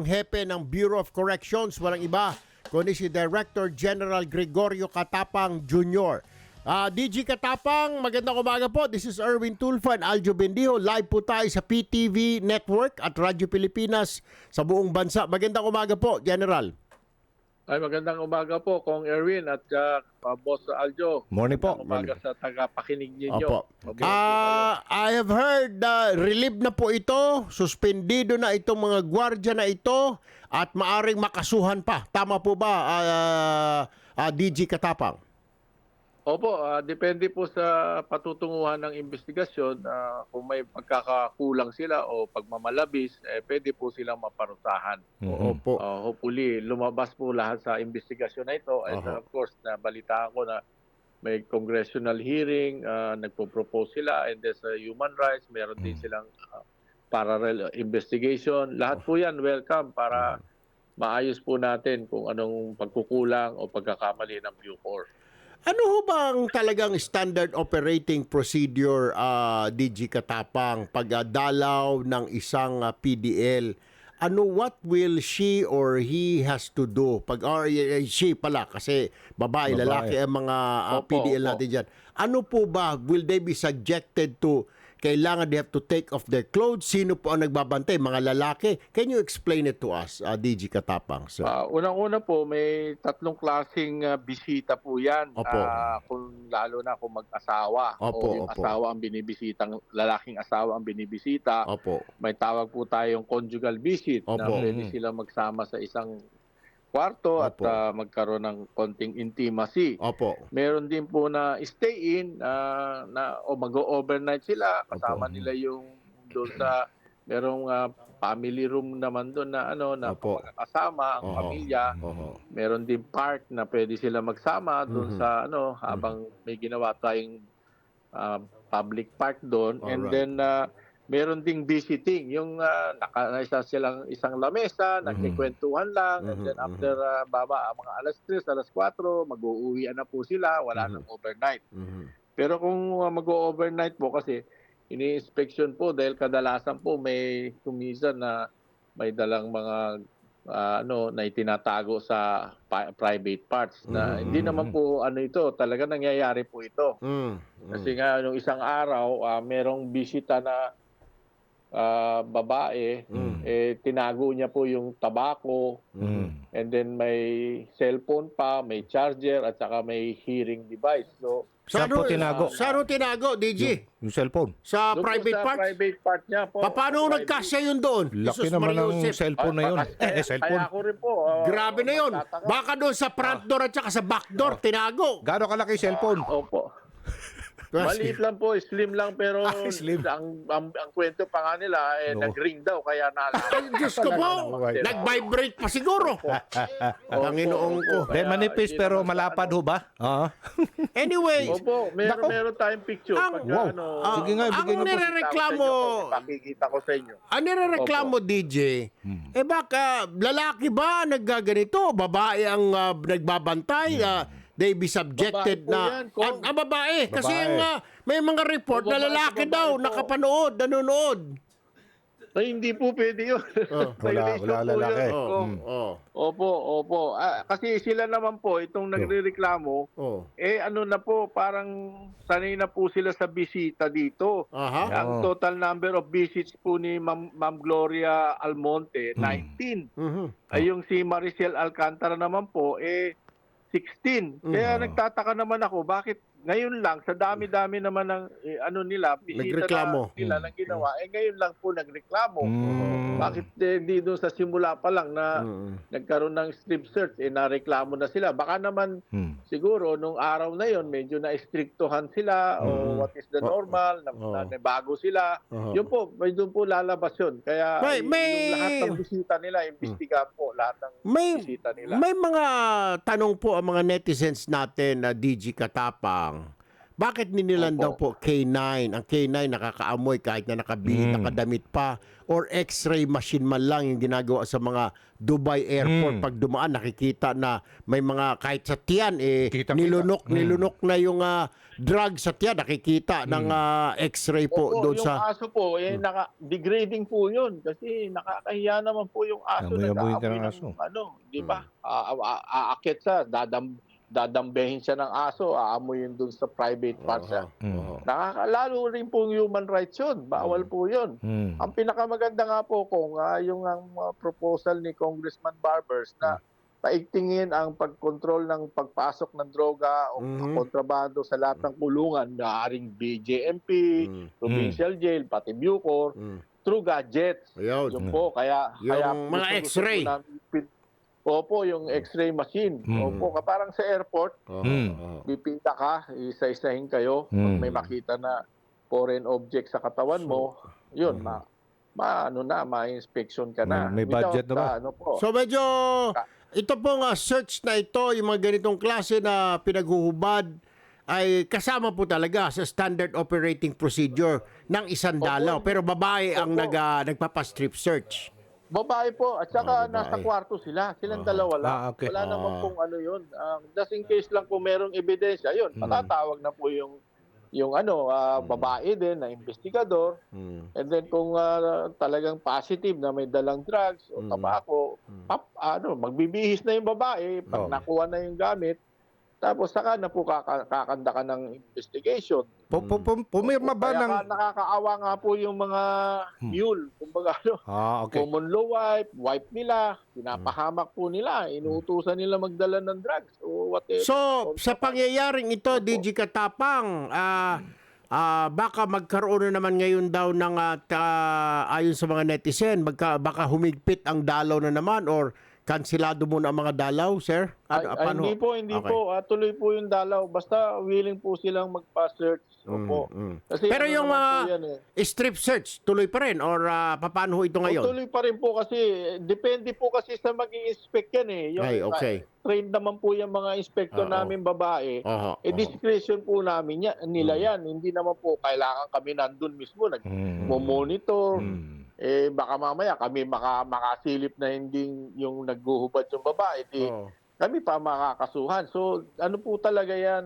Hepe ng Bureau of Corrections, walang iba kundi si Director General Gregorio Catapang Jr. DG Catapang, magandang umaga po. This is Erwin Tulfo and Aljo Bendijo. Live po tayo sa PTV Network at Radyo Pilipinas sa buong bansa. Magandang umaga po, General. Ay, magandang umaga po, Kong Erwin at Boss Aljo. Morning po. Magandang umaga sa tagapakinig ninyo. Opo. I have heard relieve na po ito, suspendido na itong mga gwardya na ito at maaring makasuhan pa. Tama po ba, DG Catapang? Opo, depende po sa patutunguhan ng investigasyon. Kung may pagkakakulang sila o pagmamalabis, pwede po silang maparusahan. Opo. Hopefully, lumabas po lahat sa investigasyon na ito. And of course, nabalitaan ko na may congressional hearing, nagpo-propose sila, and there's human rights, meron din silang parallel investigation. Lahat po yan welcome para maayos po natin kung anong pagkukulang o pagkakamali ng Bucor. Ano ho bang talagang standard operating procedure, DG Catapang, pagdalaw ng isang PDL? What will she or he has to do? She pala, kasi babae, lalaki ang mga PDL natin dyan. Ano po ba, will they be subjected to, kailangan they have to take off their clothes? Sino po ang nagbabantay? Mga lalaki? Can you explain it to us, DG Catapang, sir? Unang-una po, may tatlong klaseng bisita po yan. Lalo na kung mag-asawa o yung asawa ang binibisitang, lalaking asawa ang binibisita. May tawag po tayong conjugal visit na pwede sila magsama sa isang kwarto at magkaroon ng konting intimacy. Meron din po na stay-in o mag-overnight sila. Kasama nila yung doon sa merong family room naman doon na magkakasama ang pamilya. Meron din park na pwede sila magsama doon sa habang may ginawa tayong public park doon. And then meron ding visiting, yung nakaisa silang isang lamesa, nagkikwentuhan lang, and then after mga alas 3, alas 4, mag-uuwian na po sila, wala nang overnight. Pero kung mag-overnight po kasi, ini-inspection po dahil kadalasan po may kumisan na may dalang mga na itinatago sa private parts na hindi naman po ito, talaga nangyayari po ito. Kasi nga, nung isang araw, merong bisita na babae, tinago niya po yung tabako, and then may cellphone pa, may charger, at saka may hearing device. So, Saan tinago, DG? Yung cellphone. Sa private part? Private part niya po. Paano nagkasya yun doon? Laki naman ng cellphone na yun. Cellphone. Kaya ako rin po. Grabe na yun. Baka doon sa front door at saka sa back door, tinago. Gano'ng kalaki cellphone? Opo. Maliit lang po, slim lang, pero slim. ang kwento pa nga nila, nag-ring daw, kaya nalaman. Diyos ko po, nag-vibrate pa siguro. Panginoong ko. Manipis pero malapad ho ba? Anyway. Opo, meron tayong picture. Sige nga, bigay ang niyo po. nirereklamo, Pakikita ko sa inyo. ang nirereklamo, DJ, baka lalaki ba naggaganito? Babae ang nagbabantay? They be subjected babae na ang babae. Kasi may mga report na lalaki daw nakapanood, nanonood. Ay, hindi po pwede yun. Wala lalaki. Opo. Kasi sila naman po, itong nagrereklamo, na po, parang sanay na po sila sa bisita dito. Ang total number of visits po ni Ma'am Gloria Almonte, 19. Ay yung si Maricel Alcantara naman po, 16. Kaya nagtataka naman ako, bakit ngayon lang, sa dami-dami naman ng nila, bisita nila ng ginawa, ngayon lang po nagreklamo. Bakit hindi doon sa simula pa lang na nagkaroon ng strip search, nareklamo na sila. Baka naman siguro, nung araw na yon medyo na-strictohan sila o what is the normal, na bago sila. Yun po, may doon po lalabas yun. Kaya yung lahat ng bisita nila, imbestigahan po lahat ng bisita nila. May mga tanong po ang mga netizens natin na DG Catapang. bakit ninilan daw po K9? Ang K9 nakakaamoy kahit na nakadamit pa, or X-ray machine man lang yung ginagawa sa mga Dubai Airport. Pag dumaan, nakikita na may mga kahit sa tiyan, nilunok na yung drug sa tiyan, nakikita ng X-ray po doon yung sa... aso po, degrading po yun kasi nakakahiya naman po yung aso na Amoy-amoy ka ng nag-aamoy aso. di ba? Aakit siya, dadambehin siya ng aso, aamoyin dun sa private parts siya. Lalo rin po human rights yun. Bawal po yun. Ang pinakamaganda nga po kung yung proposal ni Congressman Barbers na paigtingin ang pagkontrol ng pagpasok ng droga o kontrabando sa lahat ng kulungan, naaring BJMP, Provincial Jail, pati Bucor, through gadgets. Yun po, kaya mga X-ray. Opo, yung X-ray machine. Opo, parang sa airport, pipita ka, isa-isahin kayo. Pag may makita na foreign object sa katawan mo, yun, ma-inspection ka na. May budget na ba? So medyo, ito pong search na ito, yung mga ganitong klase na pinaghuhubad, ay kasama po talaga sa standard operating procedure ng isang dalaw. Pero babae ang nagpapastrip search. Babae po, at saka nasa kwarto sila. Silang dalawa lang. Okay. Wala naman pong ano yun. Just in case lang kung merong ebidensya, yun, matatawag na po yung babae din na investigador. And then kung talagang positive na may dalang drugs o tabako, magbibihis na yung babae pag nakuha na yung gamit. Tapos saka na po kakanda ka ng investigation. Pumirma ba ng... Kaya nakakaawa nga po yung mga mule. Kumbaga, common law wipe nila, pinapahamak po nila, inuutusan nila magdala ng drugs o whatever. So, sa pangyayaring ito, DG Katapang, baka magkaroon na naman ngayon daw ng ayon sa mga netizen, baka humigpit ang dalaw na naman or kansilado muna ang mga dalaw, sir? Hindi po. Tuloy po yung dalaw. Basta willing po silang magpa-search. Opo. Kasi pero yung strip search, tuloy pa rin? Or paano ho ito ngayon? Tuloy pa rin po kasi, depende po kasi sa mag-i-inspect yan eh. Trained naman po yung mga inspector namin babae. Discretion po namin nila yan. Hindi naman po kailangan kami nandun mismo. Nag-monitor. Baka mamaya kami makasilip na hindi yung naghuhubad yung babae. Kami pa makakasuhan. So, ano po talaga yan?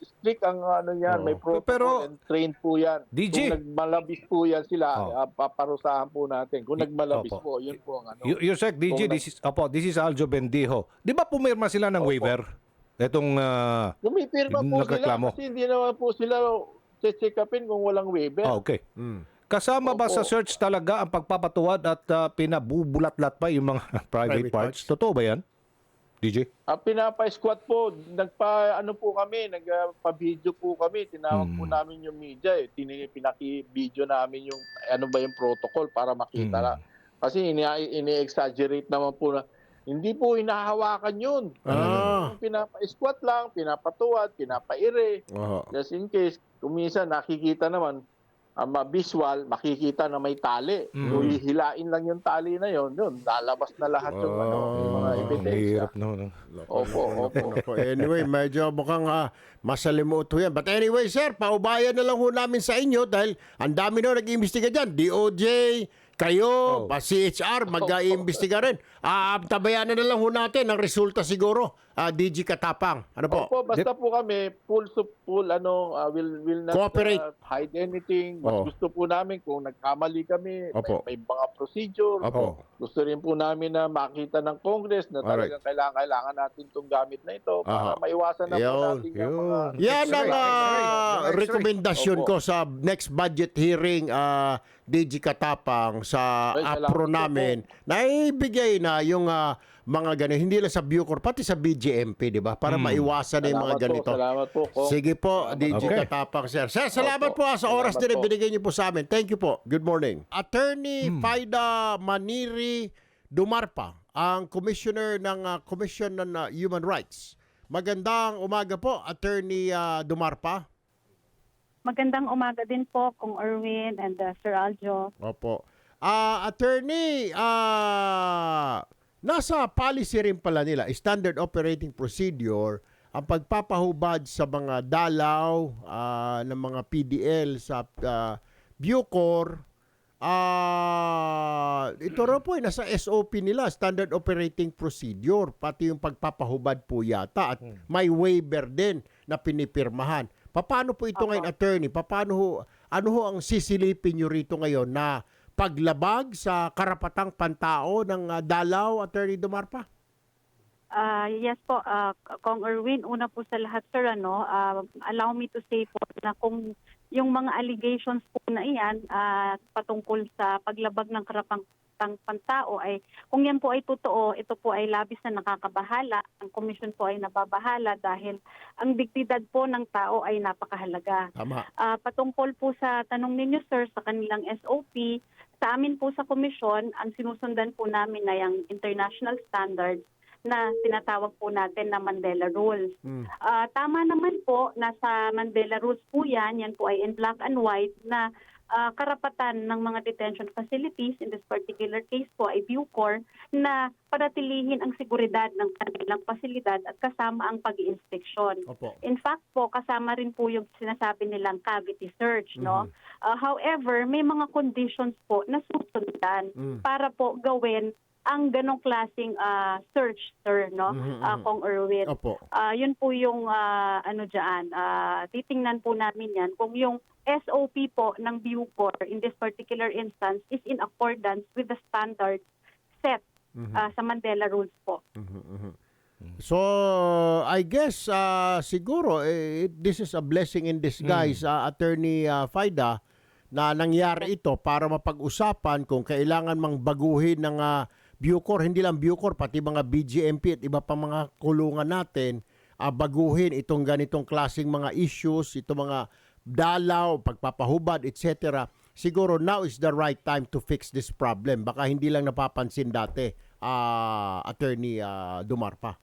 Strict ang yan. May protocol and trained po yan. DJ. Kung nagmalabis po yan sila, paparusahan po natin. Kung nagmalabis po, yun po ang ano. Yusek, DJ, this is Aljo Bendijo. Di ba pumirma sila ng waiver? Itong pumipirma po sila kasi hindi naman po sila check-upin kung walang waiver. Okay. Kasama ba sa search talaga ang pagpapatuwad at pinabubulat-lat pa yung mga private parts? Totoo ba yan, DJ? Pinapa-squat po. Nagpa-video po kami. Tinawag po namin yung media. Pinaki-video namin yung yung protocol para makita na. Kasi ini-exaggerate naman po na hindi po hinahawakan yun. Pinapa-squat lang, pinapatuwad, pinapa-ire. Just in case, kung minsan nakikita naman, visual, makikita na may tali. So, hihilain lang yung tali na yun, lalabas na lahat yung mga ebidensya. Opo. Anyway, medyo mukhang masalimuot yan. But anyway, sir, paubayan na lang ho namin sa inyo dahil ang dami na nag-iimbestiga dyan. DOJ, kayo, CHR, mag-iimbestiga rin. Tabayan na lang ho natin ang resulta siguro. DG Katapang. Ano po? Opo, basta po kami will not cooperate. Hide anything. Mas gusto po namin kung nagkamali kami, may mga procedure. Gusto rin po namin na makita ng Congress na talagang kailangan natin itong gamit na ito para maiwasan na po natin yung mga... Yan ang rekomendasyon ko sa next budget hearing, DG Katapang, sa APRO namin, na ibigay na yung mga ganito, hindi lang sa Bucor, pati sa BJMP, di ba? Para maiwasan na yung mga ganito. Salamat po. Sige po, DG Katapang, sir. Sir, salamat po sa oras din na binigay niyo po sa amin. Thank you po. Good morning. Attorney Faida Maniri Dumarpa, ang Commissioner ng Commission on Human Rights. Magandang umaga po, Attorney Dumarpa. Magandang umaga din po, Kung Erwin and Sir Aljo. Opo. Attorney, nasa policy rin pala nila, standard operating procedure, ang pagpapahubad sa mga dalaw ng mga PDL sa Bucor, ito raw po ay nasa SOP nila, Standard Operating Procedure, pati yung pagpapahubad po yata at may waiver din na pinipirmahan. Paano po ito ngayon, attorney? Ano ho ang sisilipin nyo rito ngayon na paglabag sa karapatang pantao ng dalaw, Attorney Dumarpa? Yes po, Kong Erwin, una po sa lahat, sir, allow me to say po na kung yung mga allegations po na iyan patungkol sa paglabag ng karapatang pantao ay kung yan po ay totoo, ito po ay labis na nakakabahala. Ang komisyon po ay nababahala dahil ang dignidad po ng tao ay napakahalaga. Tama. Patungkol po sa tanong ninyo, sir, sa kanilang SOP, sa amin po sa komisyon, ang sinusundan po namin na yung international standards na tinatawag po natin na Mandela Rules. Tama naman po, nasa Mandela Rules po yan po ay in black and white na karapatan ng mga detention facilities, in this particular case po ay Bucor, na panatilihin ang seguridad ng kanilang pasilidad at kasama ang pag-iinspeksyon. In fact po, kasama rin po yung sinasabi nilang cavity search. No? However, may mga conditions po na susundan para po gawin ang ganong klaseng search, sir, no? Kong Erwin. Yun po yung titingnan po namin yan kung yung SOP po ng Bucor in this particular instance is in accordance with the standards set sa Mandela Rules po. So, I guess siguro this is a blessing in disguise, Attorney Faida, na nangyari ito para mapag-usapan kung kailangan mang baguhin ng Bucor, hindi lang Bucor, pati mga BGMP at iba pa mga kulungan natin, baguhin itong ganitong klaseng mga issues, itong mga dalaw, pagpapahubad, etc. Siguro now is the right time to fix this problem. Baka hindi lang napapansin dati, Attorney Dumarpa.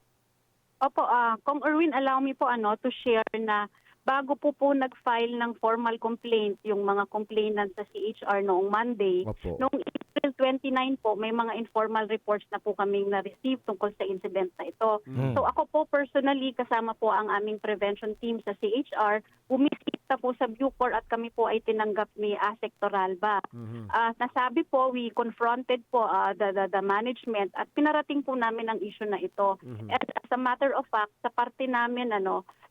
Opo, Kong Erwin, allow me po to share na bago po nag-file ng formal complaint yung mga complainant sa CHR noong Monday, noong April 29 po, may mga informal reports na po kaming na-receive tungkol sa incident na ito. So ako po personally, kasama po ang aming prevention team sa CHR, bumisita po sa Bucor at kami po ay tinanggap ni ASEC Toralba. Nasabi po, we confronted po the management at pinarating po namin ang issue na ito. And as a matter of fact, sa parte namin,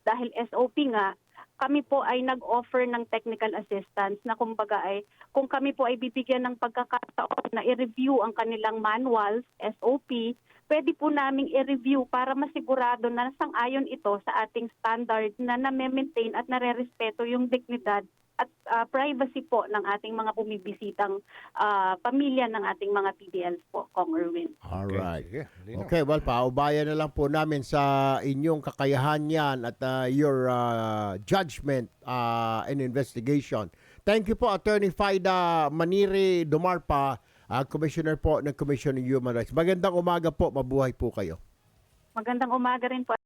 dahil SOP nga, kami po ay nag-offer ng technical assistance na kumbaga ay kung kami po ay bibigyan ng pagkakataon na i-review ang kanilang manuals, SOP, pwede po naming i-review para masigurado na sang-ayon ito sa ating standard na na-maintain at nare-respeto yung dignidad at privacy po ng ating mga bumibisitang pamilya ng ating mga PDLs po, Kong Erwin. Alright. Okay, well, paubayan na lang po namin sa inyong kakayahan yan at your judgment and investigation. Thank you po, Attorney Faida Maniri Dumarpa, Commissioner po ng Commission on Human Rights. Magandang umaga po, mabuhay po kayo. Magandang umaga rin po.